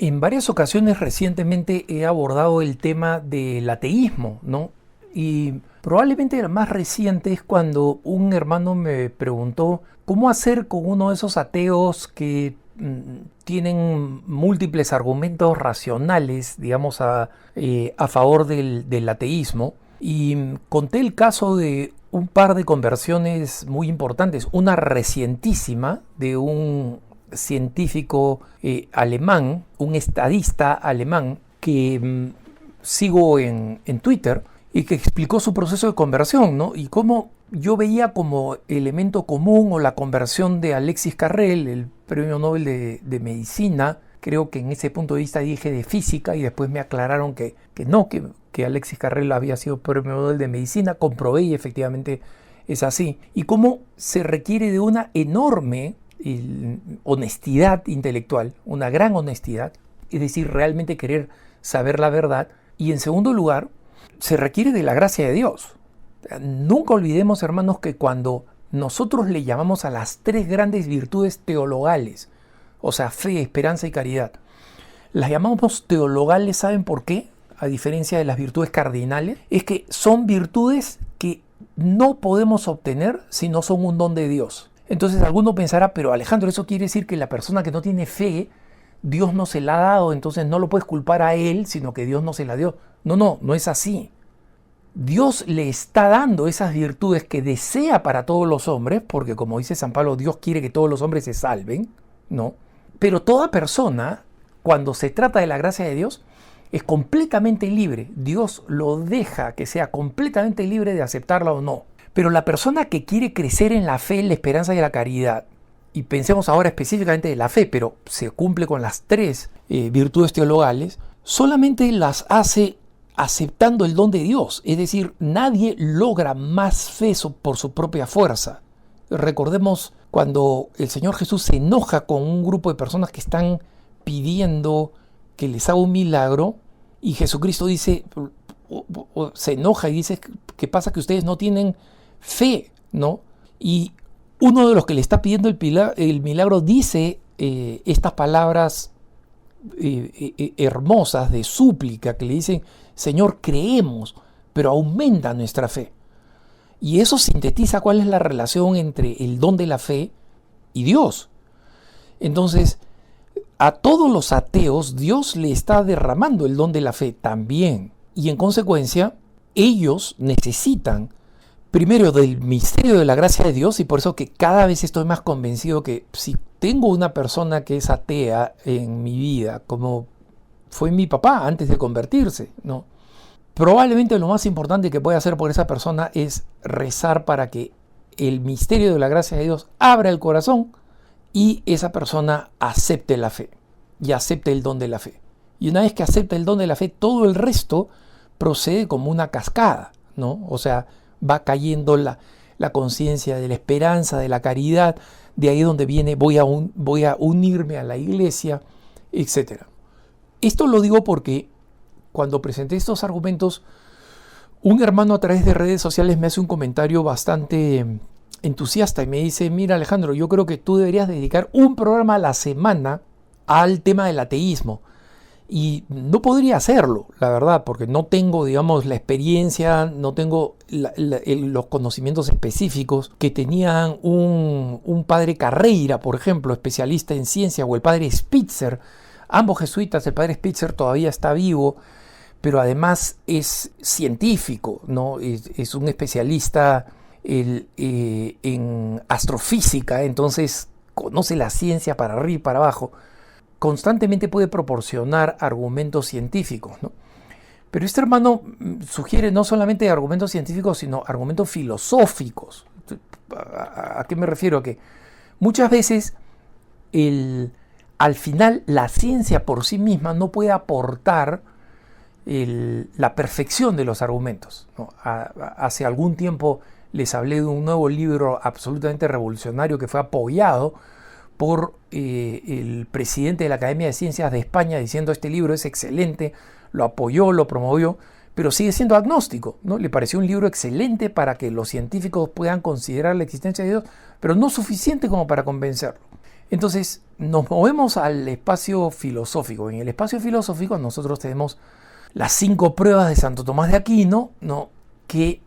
En varias ocasiones recientemente he abordado el tema del ateísmo, ¿no? Y probablemente la más reciente es cuando un hermano me preguntó cómo hacer con uno de esos ateos que tienen múltiples argumentos racionales, digamos, a favor del ateísmo. Y conté el caso de un par de conversiones muy importantes, una recientísima de un científico alemán, un estadista alemán que sigo en Twitter y que explicó su proceso de conversión, ¿no? Y cómo yo veía como elemento común o la conversión de Alexis Carrel, el premio Nobel de Medicina. Creo que en ese punto de vista dije de física y después me aclararon que no, que Alexis Carrel había sido premio Nobel de Medicina. Comprobé y efectivamente es así. Y cómo se requiere de una enorme honestidad intelectual, una gran honestidad, es decir, realmente querer saber la verdad. Y en segundo lugar, se requiere de la gracia de Dios. Nunca olvidemos, hermanos, que cuando nosotros le llamamos a las tres grandes virtudes teologales, o sea, fe, esperanza y caridad, las llamamos teologales, ¿saben por qué? A diferencia de las virtudes cardinales, es que son virtudes que no podemos obtener si no son un don de Dios. Entonces alguno pensará, pero Alejandro, eso quiere decir que la persona que no tiene fe, Dios no se la ha dado, entonces no lo puedes culpar a él, sino que Dios no se la dio. No es así. Dios le está dando esas virtudes que desea para todos los hombres, porque como dice San Pablo, Dios quiere que todos los hombres se salven, ¿no? Pero toda persona, cuando se trata de la gracia de Dios, es completamente libre. Dios lo deja que sea completamente libre de aceptarla o no. Pero la persona que quiere crecer en la fe, la esperanza y la caridad, y pensemos ahora específicamente de la fe, pero se cumple con las tres virtudes teologales, solamente las hace aceptando el don de Dios. Es decir, nadie logra más fe por su propia fuerza. Recordemos cuando el Señor Jesús se enoja con un grupo de personas que están pidiendo que les haga un milagro, y Jesucristo dice, se enoja y dice, ¿qué pasa? Que ustedes no tienen fe, ¿no? Y uno de los que le está pidiendo el milagro dice estas palabras hermosas de súplica que le dicen, Señor, creemos, pero aumenta nuestra fe. Y eso sintetiza cuál es la relación entre el don de la fe y Dios. Entonces, a todos los ateos Dios le está derramando el don de la fe también. Y en consecuencia, ellos necesitan primero del misterio de la gracia de Dios, y por eso que cada vez estoy más convencido que si tengo una persona que es atea en mi vida, como fue mi papá antes de convertirse, ¿no? Probablemente lo más importante que pueda hacer por esa persona es rezar para que el misterio de la gracia de Dios abra el corazón y esa persona acepte la fe y acepte el don de la fe. Y una vez que acepta el don de la fe, todo el resto procede como una cascada, ¿no? O sea, va cayendo la conciencia de la esperanza, de la caridad, de ahí donde viene voy a unirme a la iglesia, etc. Esto lo digo porque cuando presenté estos argumentos, un hermano a través de redes sociales me hace un comentario bastante entusiasta y me dice, mira Alejandro, yo creo que tú deberías dedicar un programa a la semana al tema del ateísmo. Y no podría hacerlo, la verdad, porque no tengo, digamos, la experiencia, no tengo los conocimientos específicos que tenían un padre Carreira, por ejemplo, especialista en ciencia, o el padre Spitzer, ambos jesuitas. El padre Spitzer todavía está vivo, pero además es científico, ¿no? Es un especialista en astrofísica, entonces conoce la ciencia para arriba y para abajo. Constantemente puede proporcionar argumentos científicos, ¿no? Pero este hermano sugiere no solamente argumentos científicos, sino argumentos filosóficos. ¿A qué me refiero? A que muchas veces al final la ciencia por sí misma no puede aportar la perfección de los argumentos, ¿no? Hace algún tiempo les hablé de un nuevo libro absolutamente revolucionario que fue apoyado por el presidente de la Academia de Ciencias de España, diciendo este libro es excelente, lo apoyó, lo promovió, pero sigue siendo agnóstico, ¿no? Le pareció un libro excelente para que los científicos puedan considerar la existencia de Dios, pero no suficiente como para convencerlo. Entonces nos movemos al espacio filosófico. En el espacio filosófico nosotros tenemos las 5 pruebas de Santo Tomás de Aquino, ¿no? Que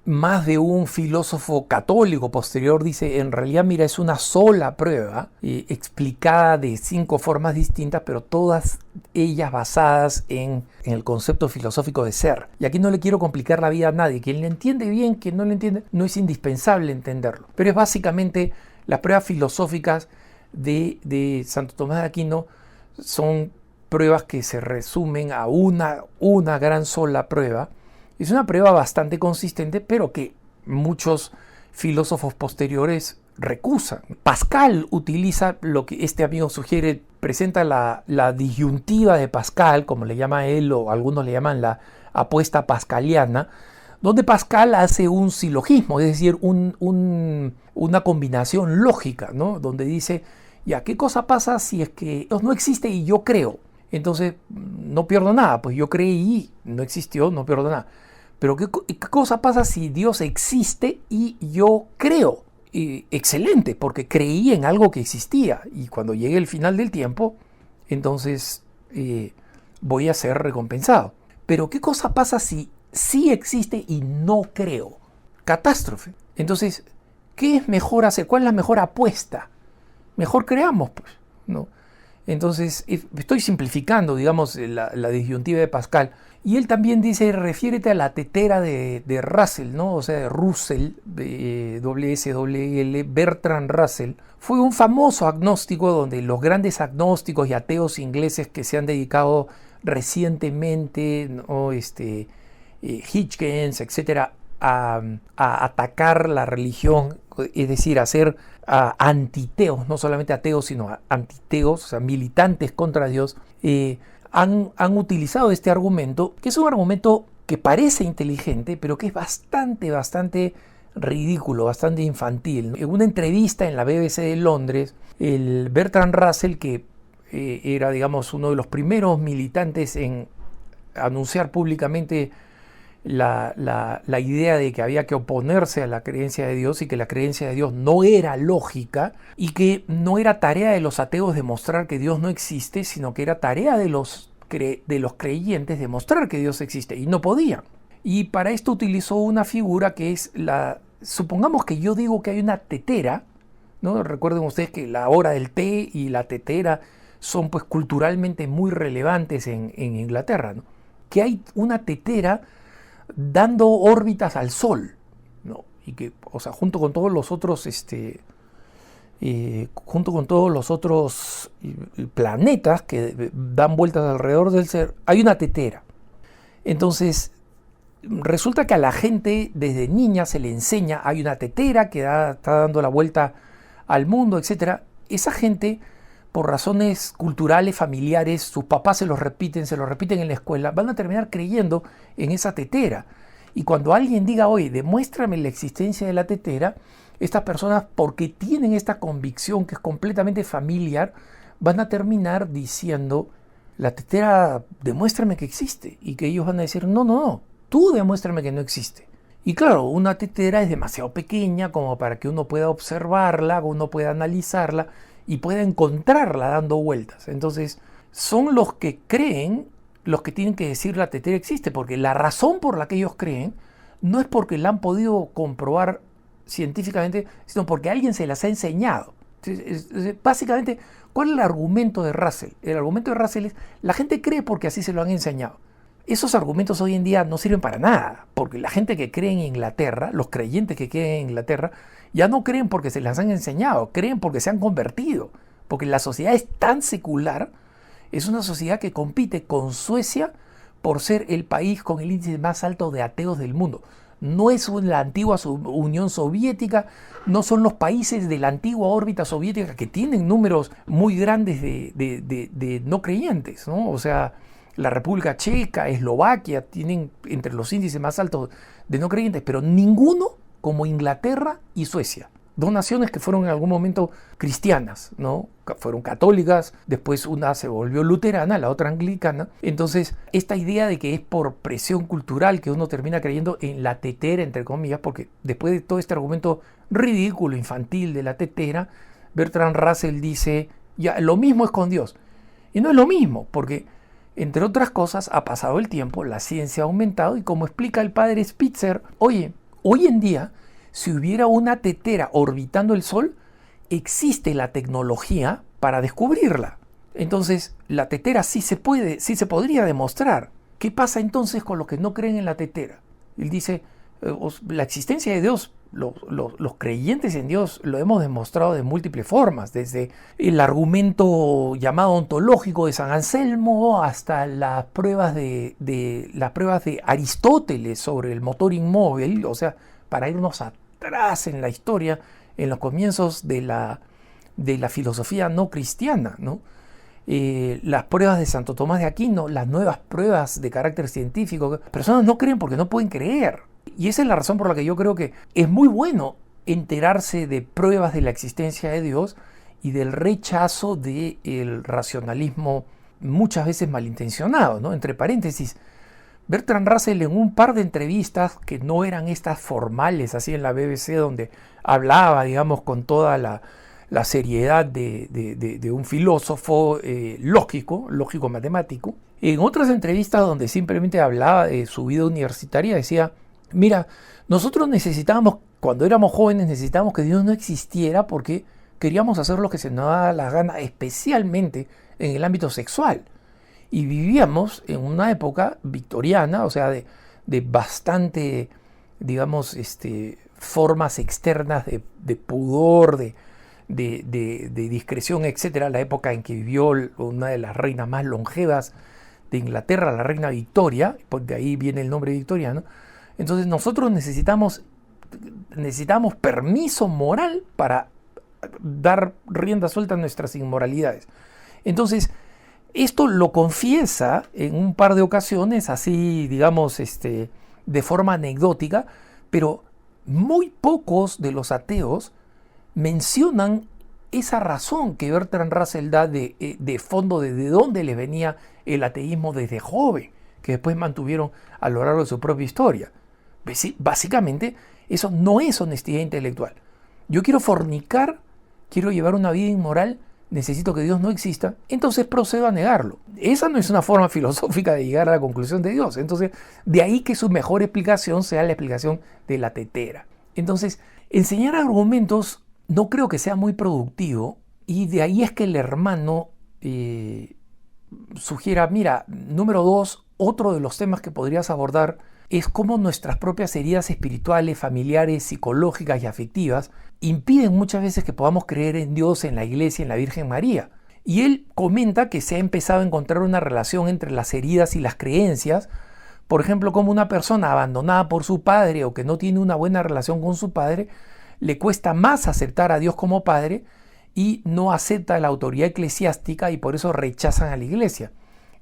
más de un filósofo católico posterior dice, en realidad, mira, es una sola prueba, explicada de 5 formas distintas, pero todas ellas basadas en el concepto filosófico de ser. Y aquí no le quiero complicar la vida a nadie. Quien le entiende bien, quien no le entiende, no es indispensable entenderlo. Pero es básicamente las pruebas filosóficas de Santo Tomás de Aquino son pruebas que se resumen a una gran sola prueba. Es una prueba bastante consistente, pero que muchos filósofos posteriores recusan. Pascal utiliza lo que este amigo sugiere, presenta la disyuntiva de Pascal, como le llama él, o algunos le llaman la apuesta pascaliana, donde Pascal hace un silogismo, es decir, una combinación lógica, ¿no? Donde dice, ya, ¿qué cosa pasa si es que Dios no existe y yo creo? Entonces, no pierdo nada, pues yo creí, no existió, no pierdo nada. Pero ¿qué cosa pasa si Dios existe y yo creo? Excelente, porque creí en algo que existía. Y cuando llegue el final del tiempo, entonces voy a ser recompensado. Pero ¿qué cosa pasa si sí existe y no creo? Catástrofe. Entonces, ¿qué es mejor hacer? ¿Cuál es la mejor apuesta? Mejor creamos, pues, ¿no? Entonces, estoy simplificando, digamos, la disyuntiva de Pascal. Y él también dice, refiérete a la tetera de Russell, ¿no? O sea, de Russell, WSWL, Bertrand Russell. Fue un famoso agnóstico donde los grandes agnósticos y ateos ingleses que se han dedicado recientemente, ¿no? Hitchens, etcétera, a atacar la religión, es decir, a ser antiteos, no solamente ateos, sino antiteos, o sea, militantes contra Dios, han utilizado este argumento, que es un argumento que parece inteligente, pero que es bastante ridículo, bastante infantil. En una entrevista en la BBC de Londres, el Bertrand Russell, que era, digamos, uno de los primeros militantes en anunciar públicamente la idea de que había que oponerse a la creencia de Dios y que la creencia de Dios no era lógica y que no era tarea de los ateos demostrar que Dios no existe, sino que era tarea de los creyentes demostrar que Dios existe, y no podían. Y para esto utilizó una figura que es supongamos que yo digo que hay una tetera, ¿no? Recuerden ustedes que la hora del té y la tetera son pues culturalmente muy relevantes en Inglaterra, ¿no? Que hay una tetera dando órbitas al Sol, ¿no? Y que, o sea, junto con todos los otros planetas que dan vueltas alrededor del ser, hay una tetera. Entonces, resulta que a la gente desde niña se le enseña, hay una tetera que está dando la vuelta al mundo, etc. Esa gente, por razones culturales, familiares, sus papás se lo repiten en la escuela, van a terminar creyendo en esa tetera. Y cuando alguien diga, oye, demuéstrame la existencia de la tetera, estas personas, porque tienen esta convicción que es completamente familiar, van a terminar diciendo, la tetera, demuéstrame que existe. Y que ellos van a decir, no, tú demuéstrame que no existe. Y claro, una tetera es demasiado pequeña como para que uno pueda observarla, uno pueda analizarla y pueda encontrarla dando vueltas. Entonces, son los que creen los que tienen que decir la tetera existe, porque la razón por la que ellos creen no es porque la han podido comprobar científicamente, sino porque alguien se las ha enseñado. Básicamente, ¿cuál es el argumento de Russell? El argumento de Russell es, la gente cree porque así se lo han enseñado. Esos argumentos hoy en día no sirven para nada, porque la gente que cree en Inglaterra, los creyentes que creen en Inglaterra, ya no creen porque se las han enseñado, creen porque se han convertido, porque la sociedad es tan secular, es una sociedad que compite con Suecia por ser el país con el índice más alto de ateos del mundo. No es la antigua Unión Soviética, no son los países de la antigua órbita soviética que tienen números muy grandes de no creyentes, ¿no? O sea, la República Checa, Eslovaquia tienen entre los índices más altos de no creyentes, pero ninguno como Inglaterra y Suecia. Dos naciones que fueron en algún momento cristianas, ¿no? Fueron católicas, después una se volvió luterana, la otra anglicana. Entonces, esta idea de que es por presión cultural que uno termina creyendo en la tetera, entre comillas, porque después de todo este argumento ridículo, infantil de la tetera, Bertrand Russell dice, ya, lo mismo es con Dios. Y no es lo mismo, porque entre otras cosas ha pasado el tiempo, la ciencia ha aumentado y como explica el padre Spitzer, oye, hoy en día, si hubiera una tetera orbitando el Sol, existe la tecnología para descubrirla. Entonces, la tetera sí se podría demostrar. ¿Qué pasa entonces con los que no creen en la tetera? Él dice, la existencia de Dios, los creyentes en Dios lo hemos demostrado de múltiples formas, desde el argumento llamado ontológico de San Anselmo hasta las pruebas de Aristóteles sobre el motor inmóvil, o sea, para irnos atrás en la historia, en los comienzos de la filosofía no cristiana, ¿no? Las pruebas de Santo Tomás de Aquino, las nuevas pruebas de carácter científico. Personas no creen porque no pueden creer. Y esa es la razón por la que yo creo que es muy bueno enterarse de pruebas de la existencia de Dios y del rechazo del racionalismo muchas veces malintencionado, ¿no? Entre paréntesis, Bertrand Russell en un par de entrevistas que no eran estas formales, así en la BBC, donde hablaba, digamos, con toda la seriedad de un filósofo lógico matemático. En otras entrevistas donde simplemente hablaba de su vida universitaria, decía, mira, nosotros necesitábamos, cuando éramos jóvenes, necesitábamos que Dios no existiera porque queríamos hacer lo que se nos daba la gana, especialmente en el ámbito sexual. Y vivíamos en una época victoriana, o sea, de bastante, digamos, formas externas de pudor, de discreción, etcétera, la época en que vivió una de las reinas más longevas de Inglaterra, la reina Victoria, de ahí viene el nombre victoriano. Entonces nosotros necesitamos permiso moral para dar rienda suelta a nuestras inmoralidades. Entonces, esto lo confiesa en un par de ocasiones, así, digamos, de forma anecdótica, pero muy pocos de los ateos mencionan esa razón que Bertrand Russell da de fondo de dónde le venía el ateísmo desde joven, que después mantuvieron a lo largo de su propia historia. Básicamente, eso no es honestidad intelectual. Yo quiero fornicar, quiero llevar una vida inmoral, necesito que Dios no exista, entonces procedo a negarlo. Esa no es una forma filosófica de llegar a la conclusión de Dios. Entonces, de ahí que su mejor explicación sea la explicación de la tetera. Entonces, enseñar argumentos no creo que sea muy productivo, y de ahí es que el hermano sugiera, mira, número 2, otro de los temas que podrías abordar es cómo nuestras propias heridas espirituales, familiares, psicológicas y afectivas impiden muchas veces que podamos creer en Dios, en la Iglesia, en la Virgen María. Y él comenta que se ha empezado a encontrar una relación entre las heridas y las creencias. Por ejemplo, como una persona abandonada por su padre o que no tiene una buena relación con su padre, le cuesta más aceptar a Dios como padre y no acepta la autoridad eclesiástica y por eso rechazan a la Iglesia.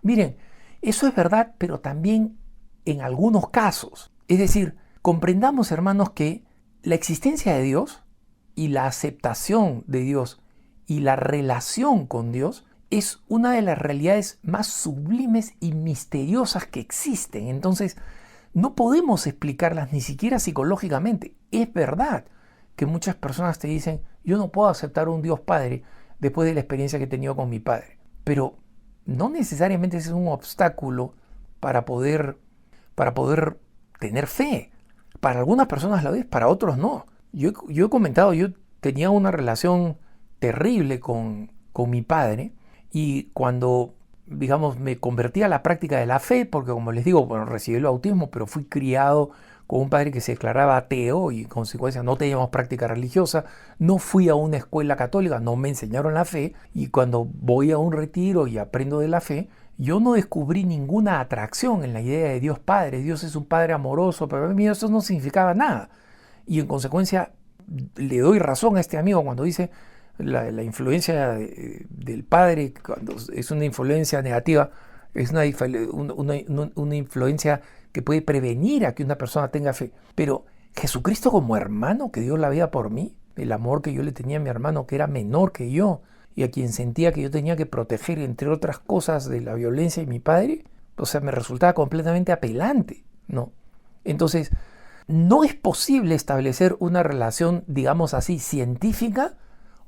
Miren, eso es verdad, pero también en algunos casos. Es decir, comprendamos, hermanos, que la existencia de Dios y la aceptación de Dios y la relación con Dios es una de las realidades más sublimes y misteriosas que existen. Entonces, no podemos explicarlas ni siquiera psicológicamente. Es verdad que muchas personas te dicen, yo no puedo aceptar un Dios Padre después de la experiencia que he tenido con mi padre. Pero no necesariamente ese es un obstáculo para poder tener fe. Para algunas personas la es, para otros no. Yo he comentado, yo tenía una relación terrible con mi padre, y cuando, digamos, me convertí a la práctica de la fe, porque como les digo, bueno, recibí el bautismo, pero fui criado con un padre que se declaraba ateo y en consecuencia no teníamos práctica religiosa, no fui a una escuela católica, no me enseñaron la fe, y cuando voy a un retiro y aprendo de la fe, yo no descubrí ninguna atracción en la idea de Dios Padre. Dios es un Padre amoroso, pero para mí eso no significaba nada. Y en consecuencia le doy razón a este amigo cuando dice la influencia del Padre, cuando es una influencia negativa, es una influencia que puede prevenir a que una persona tenga fe. Pero Jesucristo como hermano que dio la vida por mí, el amor que yo le tenía a mi hermano que era menor que yo, y a quien sentía que yo tenía que proteger, entre otras cosas, de la violencia de mi padre, o sea, me resultaba completamente apelante, ¿no? Entonces, no es posible establecer una relación, digamos así, científica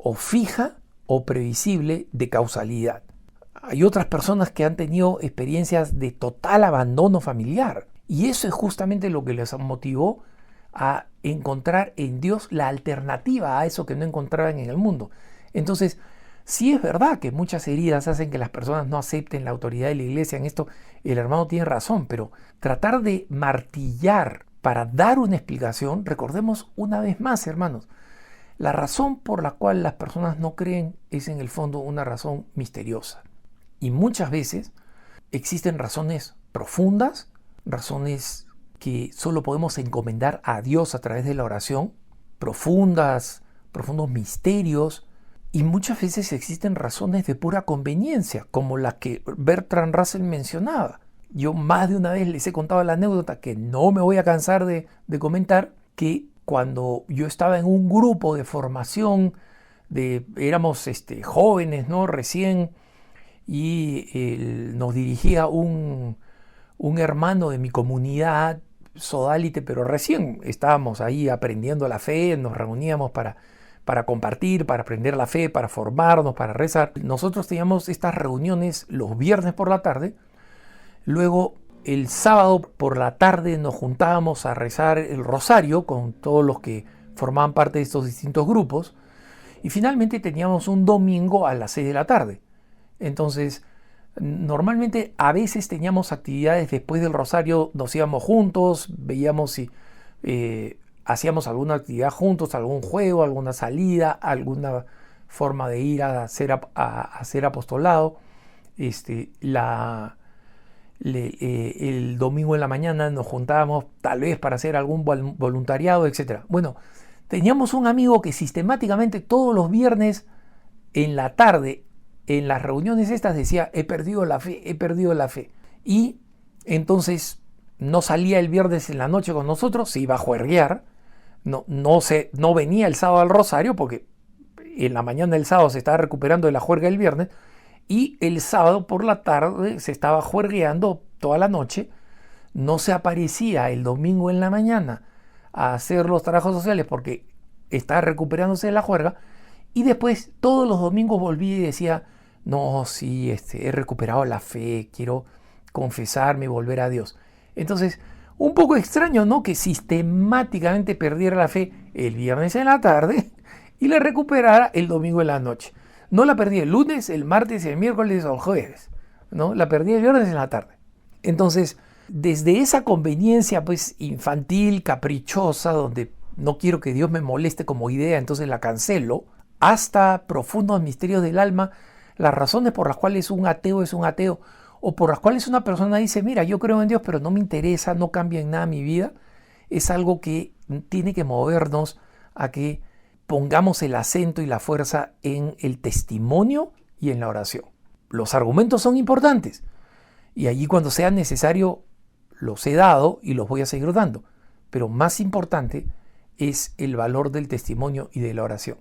o fija o previsible de causalidad. Hay otras personas que han tenido experiencias de total abandono familiar y eso es justamente lo que les motivó a encontrar en Dios la alternativa a eso que no encontraban en el mundo. Entonces, sí es verdad que muchas heridas hacen que las personas no acepten la autoridad de la iglesia. En esto el hermano tiene razón, pero tratar de martillar para dar una explicación, recordemos una vez más, hermanos, la razón por la cual las personas no creen es en el fondo una razón misteriosa. Y muchas veces existen razones profundas, razones que solo podemos encomendar a Dios a través de la oración, profundos misterios, y muchas veces existen razones de pura conveniencia, como la que Bertrand Russell mencionaba. Yo más de una vez les he contado la anécdota que no me voy a cansar de comentar, que cuando yo estaba en un grupo de formación, éramos jóvenes, ¿no? Recién, y nos dirigía un hermano de mi comunidad sodalite, pero recién estábamos ahí aprendiendo la fe, nos reuníamos para compartir, para aprender la fe, para formarnos, para rezar. Nosotros teníamos estas reuniones los viernes por la tarde, luego el sábado por la tarde nos juntábamos a rezar el rosario con todos los que formaban parte de estos distintos grupos y finalmente teníamos un domingo a las 6 de la tarde. Entonces, normalmente a veces teníamos actividades después del rosario, nos íbamos juntos, veíamos si hacíamos alguna actividad juntos, algún juego, alguna salida, alguna forma de ir a hacer apostolado. El domingo en la mañana nos juntábamos tal vez para hacer algún voluntariado, etc. Bueno, teníamos un amigo que sistemáticamente todos los viernes en la tarde, en las reuniones estas, decía: he perdido la fe, he perdido la fe. Y entonces no salía el viernes en la noche con nosotros, se iba a juerguear, no venía el sábado al rosario porque en la mañana del sábado se estaba recuperando de la juerga del viernes y el sábado por la tarde se estaba juergueando toda la noche, no se aparecía el domingo en la mañana a hacer los trabajos sociales porque estaba recuperándose de la juerga y después todos los domingos volvía y decía: no, sí, he recuperado la fe, quiero confesarme y volver a Dios. Entonces, un poco extraño, ¿no? Que sistemáticamente perdiera la fe el viernes en la tarde y la recuperara el domingo en la noche. No la perdí el lunes, el martes, el miércoles o el jueves, ¿no? La perdí el viernes en la tarde. Entonces, desde esa conveniencia pues infantil, caprichosa, donde no quiero que Dios me moleste como idea, entonces la cancelo, hasta profundos misterios del alma, las razones por las cuales un ateo es un ateo, o por las cuales una persona dice: mira, yo creo en Dios, pero no me interesa, no cambia en nada mi vida, es algo que tiene que movernos a que pongamos el acento y la fuerza en el testimonio y en la oración. Los argumentos son importantes, y allí cuando sea necesario los he dado y los voy a seguir dando, pero más importante es el valor del testimonio y de la oración.